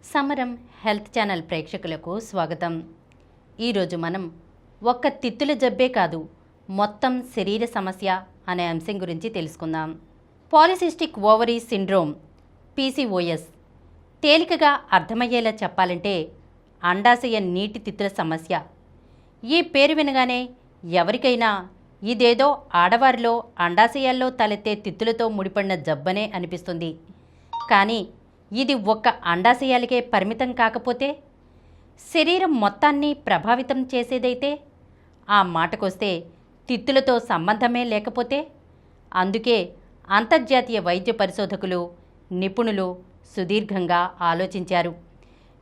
సమరం health channel ప్రేక్షకులకు స్వాగతం. ఈరోజు మనం ఒక్క తిత్తుల జబ్బే కాదు, మొత్తం శరీర సమస్య అనే అంశం గురించి తెలుసుకుందాం. పాలిసిస్టిక్ ఓవరీ సిండ్రోమ్ PCOS తేలికగా అర్థమయ్యేలా చెప్పాలంటే అండాశయ నీటి తిత్తుల సమస్య. ఈ పేరు వినగానే ఎవరికైనా ఇదేదో ఆడవారిలో అండాశయాల్లో తలెత్తే తిత్తులతో ముడిపడిన జబ్బనే అనిపిస్తుంది. కానీ ఇది ఒక్క అండాశయాలకే పరిమితం కాకపోతే, శరీరం మొత్తాన్ని ప్రభావితం చేసేదైతే, ఆ మాటకొస్తే తిత్తులతో సంబంధమే లేకపోతే, అందుకే అంతర్జాతీయ వైద్య పరిశోధకులు, నిపుణులు సుదీర్ఘంగా ఆలోచించారు.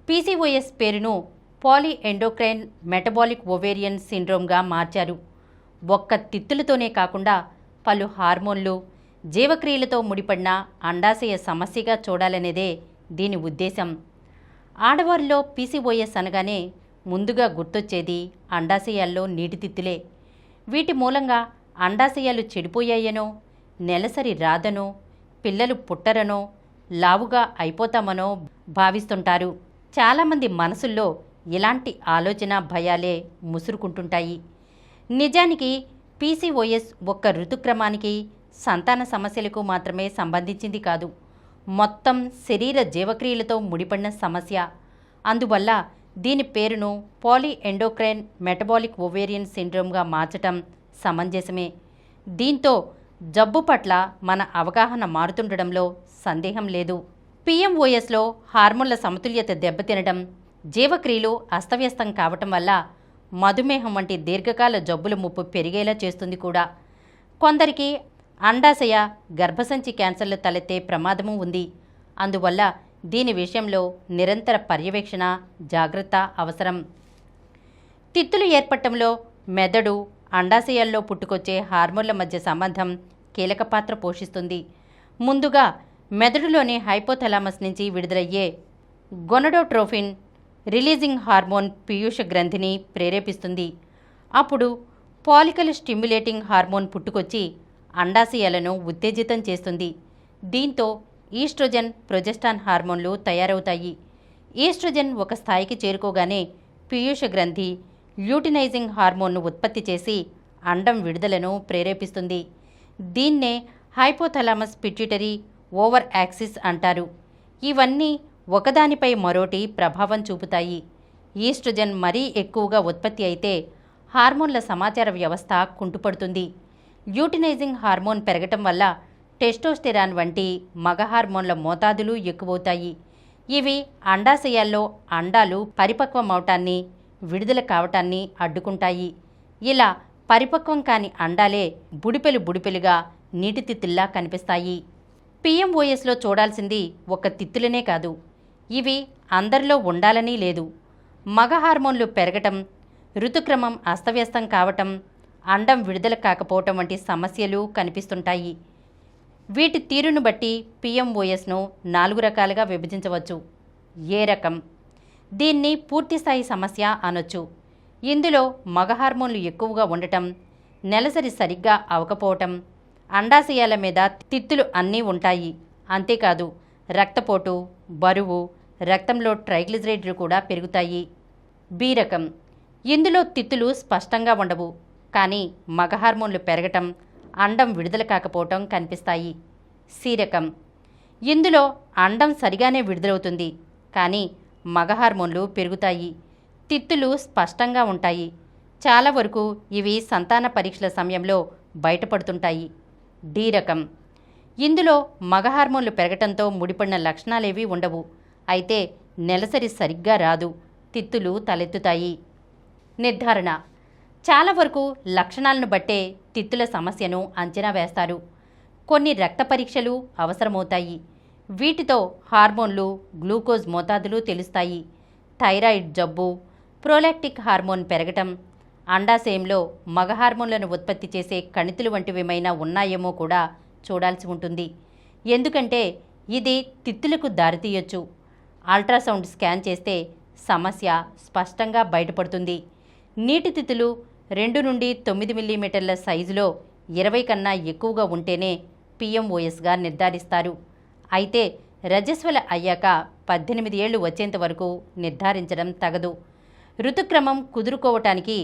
PCOS పేరును పాలీఎండోక్రైన్ మెటబాలిక్ ఓవేరియన్ సిండ్రోమ్గా మార్చారు. ఒక్క తిత్తులతోనే కాకుండా పలు హార్మోన్లు, జీవక్రియలతో ముడిపడిన అండాశయ సమస్యగా చూడాలనేదే దీని ఉద్దేశం. ఆడవారిలో PCOS అనగానే ముందుగా గుర్తొచ్చేది అండాశయాల్లో నీటి తిత్తులే. వీటి మూలంగా అండాశయాలు చెడిపోయాయనో, నెలసరి రాదనో, పిల్లలు పుట్టరనో, లావుగా అయిపోతామనో భావిస్తుంటారు. చాలామంది మనసుల్లో ఇలాంటి ఆలోచన, భయాలే ముసురుకుంటుంటాయి. నిజానికి PCOS ఒక్క ఋతుక్రమానికి, సంతాన సమస్యలకు మాత్రమే సంబంధించింది కాదు. మొత్తం శరీర జీవక్రియలతో ముడిపడిన సమస్య. అందువల్ల దీని పేరును పాలీఎండోక్రైన్ మెటబాలిక్ ఓవేరియన్ సిండ్రోమ్గా మార్చటం సమంజసమే. దీంతో జబ్బు పట్ల మన అవగాహన మారుతుండడంలో సందేహం లేదు. PMOSలో హార్మోన్ల సమతుల్యత దెబ్బతినడం, జీవక్రియలు అస్తవ్యస్తం కావటం వల్ల మధుమేహం వంటి దీర్ఘకాల జబ్బుల ముప్పు పెరిగేలా చేస్తుంది కూడా. కొందరికి అండాశయ, గర్భసంచి క్యాన్సర్లు తలెత్తే ప్రమాదము ఉంది. అందువల్ల దీని విషయంలో నిరంతర పర్యవేక్షణ, జాగ్రత్త అవసరం. తిత్తులు ఏర్పడటంలో మెదడు, అండాశయాల్లో పుట్టుకొచ్చే హార్మోన్ల మధ్య సంబంధం కీలక పాత్ర పోషిస్తుంది. ముందుగా మెదడులోని హైపోథలామస్ నుంచి విడుదలయ్యే గొనడోట్రోఫిన్ రిలీజింగ్ హార్మోన్ పీయూష గ్రంథిని ప్రేరేపిస్తుంది. అప్పుడు పాలికల్ స్టిమ్యులేటింగ్ హార్మోన్ పుట్టుకొచ్చి అండాశయాలను ఉత్తేజితం చేస్తుంది. దీంతో ఈస్ట్రోజన్, ప్రొజెస్టాన్ హార్మోన్లు తయారవుతాయి. ఈస్ట్రోజన్ ఒక స్థాయికి చేరుకోగానే పీయూష గ్రంథి ల్యూటినైజింగ్ హార్మోన్ను ఉత్పత్తి చేసి అండం విడుదలను ప్రేరేపిస్తుంది. దీన్నే హైపోథలామస్ పిట్యూటరీ ఓవర్ యాక్సిస్ అంటారు. ఇవన్నీ ఒకదానిపై మరోటి ప్రభావం చూపుతాయి. ఈస్ట్రోజన్ మరీ ఎక్కువగా ఉత్పత్తి అయితే హార్మోన్ల సమాచార వ్యవస్థ కుంటుపడుతుంది. ల్యూటినైజింగ్ హార్మోన్ పెరగటం వల్ల టెస్టోస్టెరాన్ వంటి మగ హార్మోన్ల మోతాదులు ఎక్కువవుతాయి. ఇవి అండాశయాల్లో అండాలు పరిపక్వమవటాన్ని, విడుదల కావటాన్ని అడ్డుకుంటాయి. ఇలా పరిపక్వం కాని అండాలే బుడిపెలుగా నీటి తిత్తుల్లా కనిపిస్తాయి. PMOSలో చూడాల్సింది ఒక తిత్తులనే కాదు. ఇవి అందరిలో ఉండాలని లేదు. మగ హార్మోన్లు పెరగటం, ఋతుక్రమం అస్తవ్యస్తం కావటం, అండం విడుదల కాకపోవటం వంటి సమస్యలు కనిపిస్తుంటాయి. వీటి తీరును బట్టి PMOSను 4 రకాలుగా విభజించవచ్చు. ఏ రకం? దీన్ని పూర్తిస్థాయి సమస్య అనొచ్చు. ఇందులో మగ హార్మోన్లు ఎక్కువగా ఉండటం, నెలసరి సరిగ్గా అవకపోవటం, అండాశయాల మీద తిత్తులు అన్నీ ఉంటాయి. అంతేకాదు రక్తపోటు, బరువు, రక్తంలో ట్రైగ్లిజరైడ్లు కూడా పెరుగుతాయి. బి రకం. ఇందులో తిత్తులు స్పష్టంగా ఉండవు, కానీ మగ హార్మోన్లు పెరగటం, అండం విడుదల కాకపోవటం కనిపిస్తాయి. సి రకం. ఇందులో అండం సరిగానే విడుదలవుతుంది, కానీ మగ హార్మోన్లు పెరుగుతాయి, తిత్తులు స్పష్టంగా ఉంటాయి. చాలా వరకు ఇవి సంతాన పరీక్షల సమయంలో బయటపడుతుంటాయి. డి రకం. ఇందులో మగ హార్మోన్లు పెరగటంతో ముడిపడిన లక్షణాలేవీ ఉండవు, అయితే నెలసరి సరిగ్గా రాదు, తిత్తులు తలెత్తుతాయి. నిర్ధారణ. చాలా వరకు లక్షణాలను బట్టే తిత్తుల సమస్యను అంచనా వేస్తారు. కొన్ని రక్త పరీక్షలు అవసరమవుతాయి. వీటితో హార్మోన్లు, గ్లూకోజ్ మోతాదులు తెలుస్తాయి. థైరాయిడ్ జబ్బు, ప్రోలాక్టిక్ హార్మోన్ పెరగటం, అండాశయంలో మగ హార్మోన్లను ఉత్పత్తి చేసే కణితులు వంటివేమైనా ఉన్నాయేమో కూడా చూడాల్సి ఉంటుంది. ఎందుకంటే ఇది తిత్తులకు దారితీయొచ్చు. అల్ట్రాసౌండ్ స్కాన్ చేస్తే సమస్య స్పష్టంగా బయటపడుతుంది. నీటి తిత్తులు 2 నుండి 9 మిల్లీమీటర్ల సైజులో 20 కన్నా ఎక్కువగా ఉంటేనే PMOSగా నిర్ధారిస్తారు. అయితే రజస్వల అయ్యాక 18 ఏళ్లు వచ్చేంత వరకు నిర్ధారించడం తగదు. ఋతుక్రమం కుదురుకోవటానికి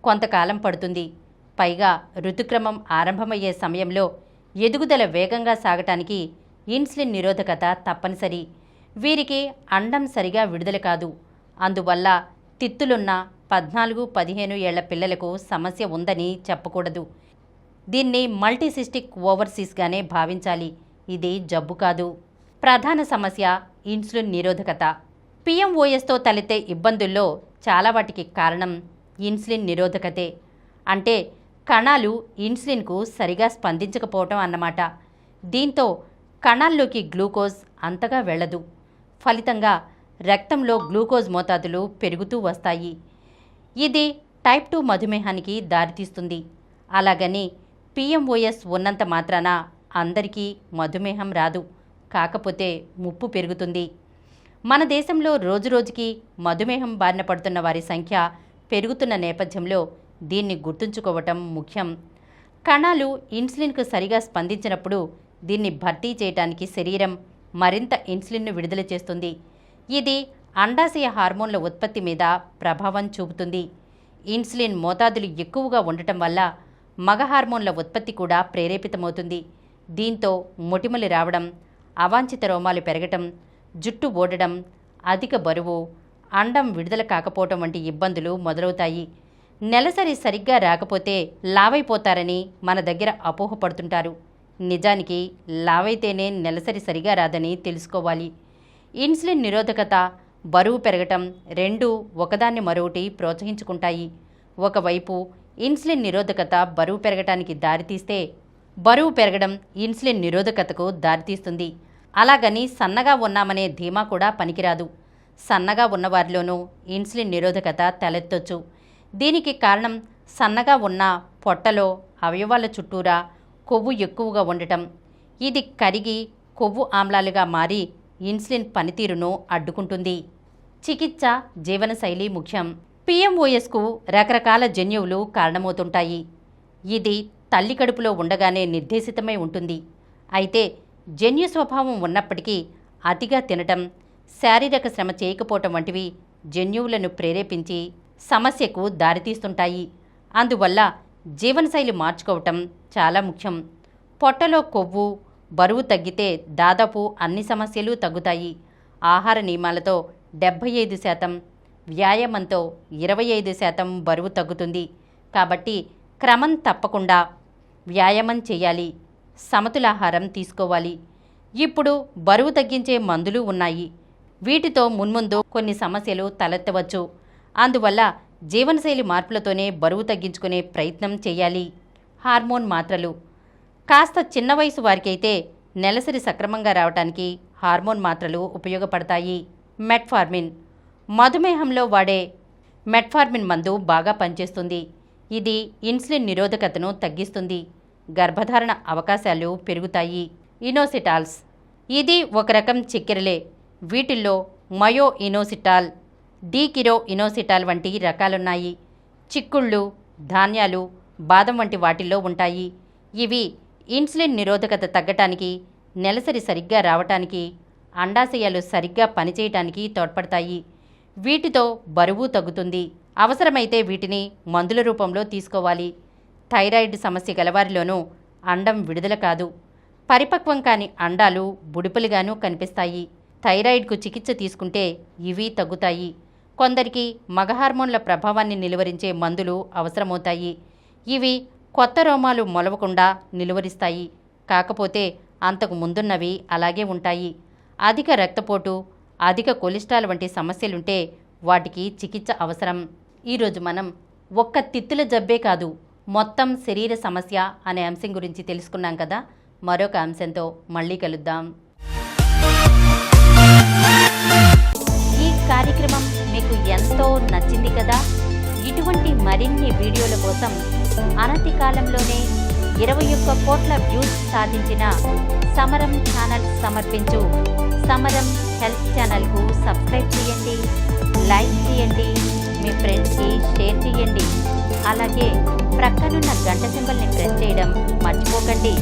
కొంతకాలం పడుతుంది. పైగా ఋతుక్రమం ఆరంభమయ్యే సమయంలో ఎదుగుదల వేగంగా సాగటానికి ఇన్సులిన్ నిరోధకత తప్పనిసరి. వీరికి అండం సరిగా విడుదల కాదు. అందువల్ల తిత్తులున్న 14-15 ఏళ్ల పిల్లలకు సమస్య ఉందని చెప్పకూడదు. దీన్ని మల్టీసిస్టిక్ ఓవర్సీస్గానే భావించాలి. ఇది జబ్బు కాదు. ప్రధాన సమస్య ఇన్సులిన్ నిరోధకత. పిఎంఓఎస్తో తలెత్తే ఇబ్బందుల్లో చాలా వాటికి కారణం ఇన్సులిన్ నిరోధకతే. అంటే కణాలు ఇన్సులిన్కు సరిగా స్పందించకపోవటం అన్నమాట. దీంతో కణాల్లోకి గ్లూకోజ్ అంతగా వెళ్ళదు. ఫలితంగా రక్తంలో గ్లూకోజ్ మోతాదులు పెరుగుతూ వస్తాయి. ఇది టైప్ 2 మధుమేహానికి దారితీస్తుంది. అలాగని పిఎంఓఎస్ ఉన్నంత మాత్రాన అందరికీ మధుమేహం రాదు. కాకపోతే ముప్పు పెరుగుతుంది. మన దేశంలో రోజురోజుకి మధుమేహం బారిన పడుతున్న వారి సంఖ్య పెరుగుతున్న నేపథ్యంలో దీన్ని గుర్తుంచుకోవటం ముఖ్యం. కణాలు ఇన్సులిన్కు సరిగా స్పందించినప్పుడు దీన్ని భర్తీ చేయడానికి శరీరం మరింత ఇన్సులిన్ను విడుదల చేస్తుంది. ఇది అండాశయ హార్మోన్ల ఉత్పత్తి మీద ప్రభావం చూపుతుంది. ఇన్సులిన్ మోతాదులు ఎక్కువగా ఉండటం వల్ల మగ హార్మోన్ల ఉత్పత్తి కూడా ప్రేరేపితమవుతుంది. దీంతో మొటిమలు రావడం, అవాంఛిత రోమాలు పెరగటం, జుట్టు ఓడడం, అధిక బరువు, అండం విడుదల కాకపోవటం వంటి ఇబ్బందులు మొదలవుతాయి. నెలసరి సరిగ్గా రాకపోతే లావైపోతారని మన దగ్గర అపోహపడుతుంటారు. నిజానికి లావైతేనే నెలసరి సరిగా రాదని తెలుసుకోవాలి. ఇన్సులిన్ నిరోధకత, బరువు పెరగటం రెండూ ఒకదాన్ని మరొకటి ప్రోత్సహించుకుంటాయి. ఒకవైపు ఇన్సులిన్ నిరోధకత బరువు పెరగటానికి దారితీస్తే, బరువు పెరగడం ఇన్సులిన్ నిరోధకతకు దారితీస్తుంది. అలాగని సన్నగా ఉన్నామనే ధీమా కూడా పనికిరాదు. సన్నగా ఉన్నవారిలోనూ ఇన్సులిన్ నిరోధకత తలెత్తొచ్చు. దీనికి కారణం సన్నగా ఉన్న పొట్టలో అవయవాల చుట్టూరా కొవ్వు ఎక్కువగా ఉండటం. ఇది కరిగి కొవ్వు ఆమ్లాలుగా మారి ఇన్సులిన్ పనితీరును అడ్డుకుంటుంది. చికిత్స, జీవనశైలి ముఖ్యం. పిఎంఓఎస్కు రకరకాల జన్యువులు కారణమవుతుంటాయి. ఇది తల్లి కడుపులో ఉండగానే నిర్దేశితమై ఉంటుంది. అయితే జన్యు స్వభావం ఉన్నప్పటికీ అతిగా తినటం, శారీరక శ్రమ చేయకపోవటం వంటివి జన్యువులను ప్రేరేపించి సమస్యకు దారితీస్తుంటాయి. అందువల్ల జీవనశైలి మార్చుకోవటం చాలా ముఖ్యం. పొట్టలో కొవ్వు, బరువు తగ్గితే దాదాపు అన్ని సమస్యలు తగ్గుతాయి. ఆహార నియమాలతో 75%, వ్యాయామంతో 25% బరువు తగ్గుతుంది. కాబట్టి క్రమం తప్పకుండా వ్యాయామం చేయాలి, సమతులాహారం తీసుకోవాలి. ఇప్పుడు బరువు తగ్గించే మందులు ఉన్నాయి. వీటితో మున్ముందు కొన్ని సమస్యలు తలెత్తవచ్చు. అందువల్ల జీవనశైలి మార్పులతోనే బరువు తగ్గించుకునే ప్రయత్నం చేయాలి. హార్మోన్ మాత్రలు. కాస్త చిన్న వయసు వారికైతే నెలసరి సక్రమంగా రావడానికి హార్మోన్ మాత్రలు ఉపయోగపడతాయి. మెట్ఫార్మిన్. మధుమేహంలో వాడే మెట్ఫార్మిన్ మందు బాగా పనిచేస్తుంది. ఇది ఇన్సులిన్ నిరోధకతను తగ్గిస్తుంది. గర్భధారణ అవకాశాలు పెరుగుతాయి. ఇనోసిటాల్స్. ఇది ఒక రకం చక్కెరలే. వీటిల్లో మయో ఇనోసిటాల్, డీకిరో ఇనోసిటాల్ వంటి రకాలున్నాయి. చిక్కుళ్ళు, ధాన్యాలు, బాదం వంటి వాటిల్లో ఉంటాయి. ఇవి ఇన్సులిన్ నిరోధకత తగ్గటానికి, నెలసరి సరిగ్గా రావటానికి, అండాశయాలు సరిగ్గా పనిచేయటానికి తోడ్పడతాయి. వీటితో బరువు తగ్గుతుంది. అవసరమైతే వీటిని మందుల రూపంలో తీసుకోవాలి. థైరాయిడ్ సమస్య గలవారిలోనూ అండం విడుదల కాదు. పరిపక్వం కాని అండాలు బుడిపలుగానూ కనిపిస్తాయి. థైరాయిడ్కు చికిత్స తీసుకుంటే ఇవి తగ్గుతాయి. కొందరికి మగ హార్మోన్ల ప్రభావాన్ని నిలువరించే మందులు అవసరమవుతాయి. ఇవి కొత్త రోమాలు మొలవకుండా నిలువరిస్తాయి. కాకపోతే అంతకు ముందున్నవి అలాగే ఉంటాయి. అధిక రక్తపోటు, అధిక కొలెస్ట్రాల్ వంటి సమస్యలుంటే వాటికి చికిత్స అవసరం. ఈరోజు మనం ఒక్క తిత్తుల జబ్బే కాదు, మొత్తం శరీర సమస్య అనే అంశం గురించి తెలుసుకున్నాం కదా. మరొక అంశంతో మళ్ళీ కలుద్దాం. ఈ కార్యక్రమం మీకు ఎంతో నచ్చింది కదా. ఇటువంటి మరిన్ని వీడియోల కోసం అనతి కాలంలోనే 21 కోట్ల వ్యూస్ సాధించిన సమరం ఛానల్ సమర్పించు సమరం హెల్త్ ఛానల్కు సబ్స్క్రైబ్ చేయండి, లైక్ చేయండి, మీ ఫ్రెండ్స్కి షేర్ చేయండి. అలాగే ప్రక్కనున్న గంట సింబల్ని ప్రెస్ చేయడం మర్చిపోకండి.